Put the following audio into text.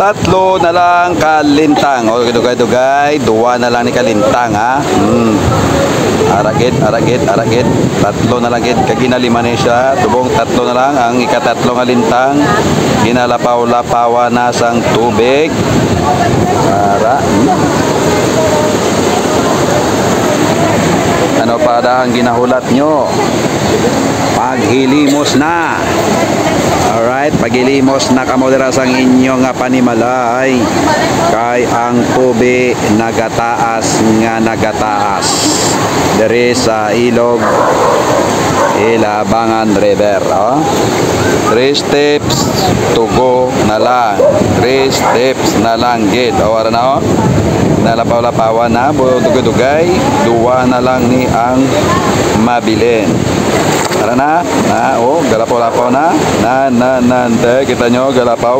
tatlo na lang kalintang. O dugay-dugay, duwa na lang ni kalintang ha. Aragid. Tatlo na lang gid kaginalima ni siya. Tubong tatlo na lang ang ikatatlo nga lintang. Ginalapaw-lapawa na sang tubig. Para ano pa ang ginahulat nyo? Paghilimos na. Alright, paghilimos na kamodera sang inyo nga panimalay kay ang tubig nagataas nga nagataas diri sa ilog Ilabangan River. 3 steps to go na lang. 3 steps na lang gid. Awara na nalapaw-lapawan na dugay-dugay, duwa na lang ni ang mabilin. Tara na, galapaw-lapaw na. Kita nyo, galapaw.